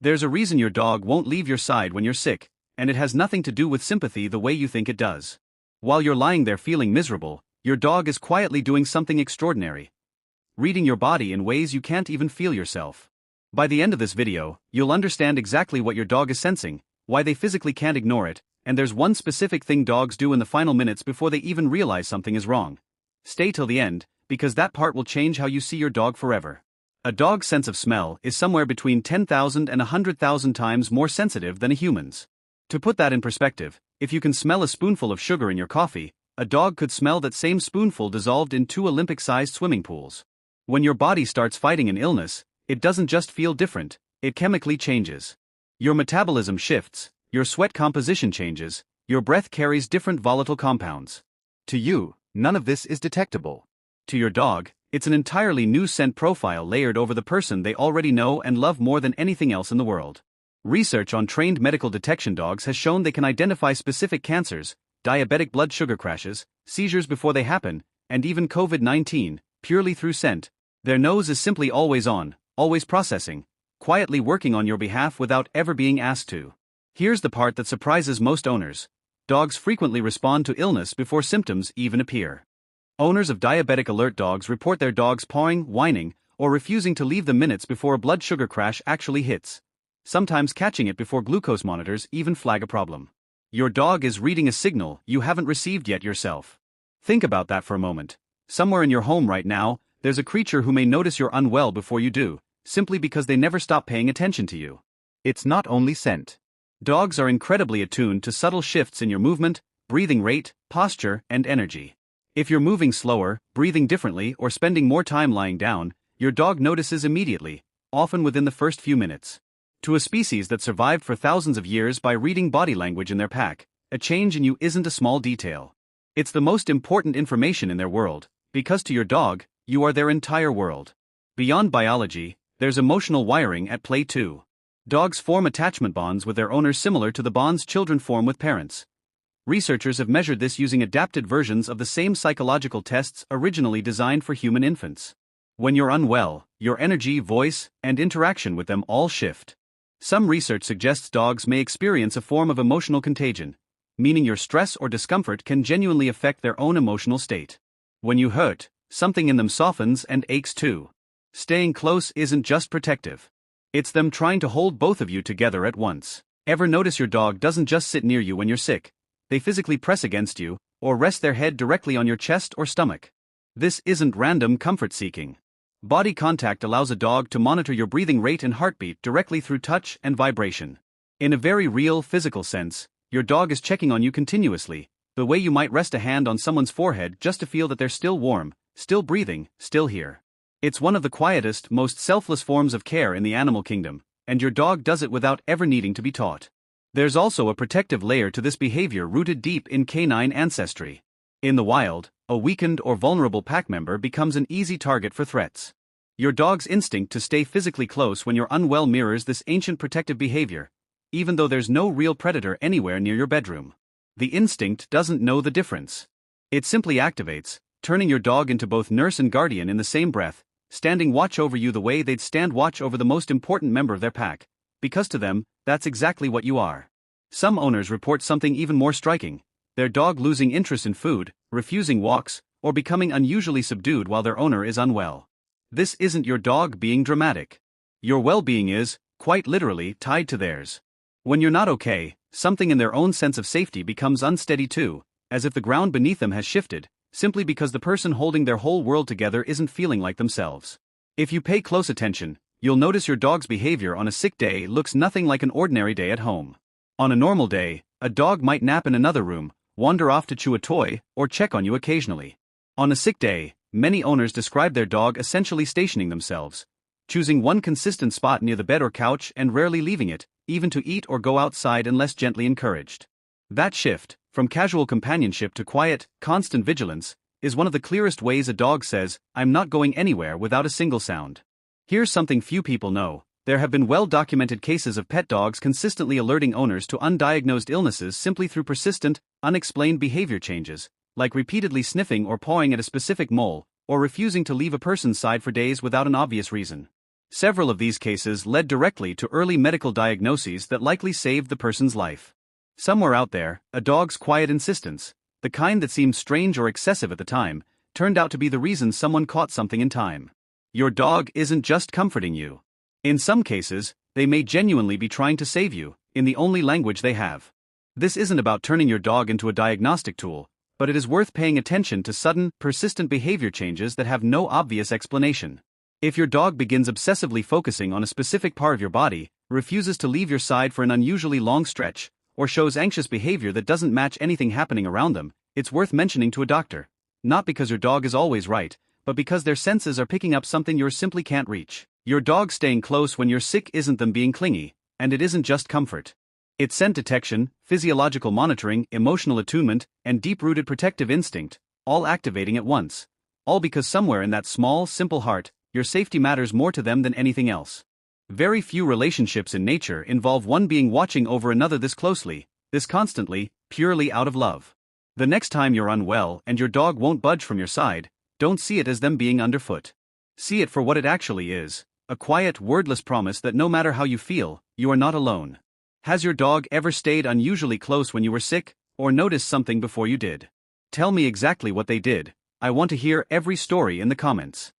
There's a reason your dog won't leave your side when you're sick, and it has nothing to do with sympathy the way you think it does. While you're lying there feeling miserable, your dog is quietly doing something extraordinary. Reading your body in ways you can't even feel yourself. By the end of this video, you'll understand exactly what your dog is sensing, why they physically can't ignore it, and there's one specific thing dogs do in the final minutes before they even realize something is wrong. Stay till the end, because that part will change how you see your dog forever. A dog's sense of smell is somewhere between 10,000 and 100,000 times more sensitive than a human's. To put that in perspective, if you can smell a spoonful of sugar in your coffee, a dog could smell that same spoonful dissolved in 2 Olympic-sized swimming pools. When your body starts fighting an illness, it doesn't just feel different, it chemically changes. Your metabolism shifts, your sweat composition changes, your breath carries different volatile compounds. To you, none of this is detectable. To your dog, it's an entirely new scent profile layered over the person they already know and love more than anything else in the world. Research on trained medical detection dogs has shown they can identify specific cancers, diabetic blood sugar crashes, seizures before they happen, and even COVID-19, purely through scent. Their nose is simply always on, always processing, quietly working on your behalf without ever being asked to. Here's the part that surprises most owners. Dogs frequently respond to illness before symptoms even appear. Owners of diabetic alert dogs report their dogs pawing, whining, or refusing to leave them minutes before a blood sugar crash actually hits, sometimes catching it before glucose monitors even flag a problem. Your dog is reading a signal you haven't received yet yourself. Think about that for a moment. Somewhere in your home right now, there's a creature who may notice you're unwell before you do, simply because they never stop paying attention to you. It's not only scent. Dogs are incredibly attuned to subtle shifts in your movement, breathing rate, posture, and energy. If you're moving slower, breathing differently, or spending more time lying down, your dog notices immediately, often within the first few minutes. To a species that survived for thousands of years by reading body language in their pack, a change in you isn't a small detail. It's the most important information in their world, because to your dog, you are their entire world. Beyond biology, there's emotional wiring at play too. Dogs form attachment bonds with their owners similar to the bonds children form with parents. Researchers have measured this using adapted versions of the same psychological tests originally designed for human infants. When you're unwell, your energy, voice, and interaction with them all shift. Some research suggests dogs may experience a form of emotional contagion, meaning your stress or discomfort can genuinely affect their own emotional state. When you hurt, something in them softens and aches too. Staying close isn't just protective. It's them trying to hold both of you together at once. Ever notice your dog doesn't just sit near you when you're sick? They physically press against you, or rest their head directly on your chest or stomach. This isn't random comfort seeking. Body contact allows a dog to monitor your breathing rate and heartbeat directly through touch and vibration. In a very real physical sense, your dog is checking on you continuously, the way you might rest a hand on someone's forehead just to feel that they're still warm, still breathing, still here. It's one of the quietest, most selfless forms of care in the animal kingdom, and your dog does it without ever needing to be taught. There's also a protective layer to this behavior rooted deep in canine ancestry. In the wild, a weakened or vulnerable pack member becomes an easy target for threats. Your dog's instinct to stay physically close when you're unwell mirrors this ancient protective behavior, even though there's no real predator anywhere near your bedroom. The instinct doesn't know the difference. It simply activates, turning your dog into both nurse and guardian in the same breath, standing watch over you the way they'd stand watch over the most important member of their pack, because to them, that's exactly what you are. Some owners report something even more striking: their dog losing interest in food, refusing walks, or becoming unusually subdued while their owner is unwell. This isn't your dog being dramatic. Your well-being is, quite literally, tied to theirs. When you're not okay, something in their own sense of safety becomes unsteady too, as if the ground beneath them has shifted, simply because the person holding their whole world together isn't feeling like themselves. If you pay close attention, you'll notice your dog's behavior on a sick day looks nothing like an ordinary day at home. On a normal day, a dog might nap in another room, wander off to chew a toy, or check on you occasionally. On a sick day, many owners describe their dog essentially stationing themselves, choosing one consistent spot near the bed or couch and rarely leaving it, even to eat or go outside unless gently encouraged. That shift, from casual companionship to quiet, constant vigilance, is one of the clearest ways a dog says, "I'm not going anywhere," without a single sound. Here's something few people know: there have been well-documented cases of pet dogs consistently alerting owners to undiagnosed illnesses simply through persistent, unexplained behavior changes, like repeatedly sniffing or pawing at a specific mole, or refusing to leave a person's side for days without an obvious reason. Several of these cases led directly to early medical diagnoses that likely saved the person's life. Somewhere out there, a dog's quiet insistence, the kind that seemed strange or excessive at the time, turned out to be the reason someone caught something in time. Your dog isn't just comforting you. In some cases, they may genuinely be trying to save you, in the only language they have. This isn't about turning your dog into a diagnostic tool, but it is worth paying attention to sudden, persistent behavior changes that have no obvious explanation. If your dog begins obsessively focusing on a specific part of your body, refuses to leave your side for an unusually long stretch, or shows anxious behavior that doesn't match anything happening around them, it's worth mentioning to a doctor. Not because your dog is always right, but because their senses are picking up something you simply can't reach. Your dog staying close when you're sick isn't them being clingy, and it isn't just comfort. It's scent detection, physiological monitoring, emotional attunement, and deep-rooted protective instinct, all activating at once. All because somewhere in that small, simple heart, your safety matters more to them than anything else. Very few relationships in nature involve one being watching over another this closely, this constantly, purely out of love. The next time you're unwell and your dog won't budge from your side, don't see it as them being underfoot. See it for what it actually is, a quiet, wordless promise that no matter how you feel, you are not alone. Has your dog ever stayed unusually close when you were sick, or noticed something before you did? Tell me exactly what they did. I want to hear every story in the comments.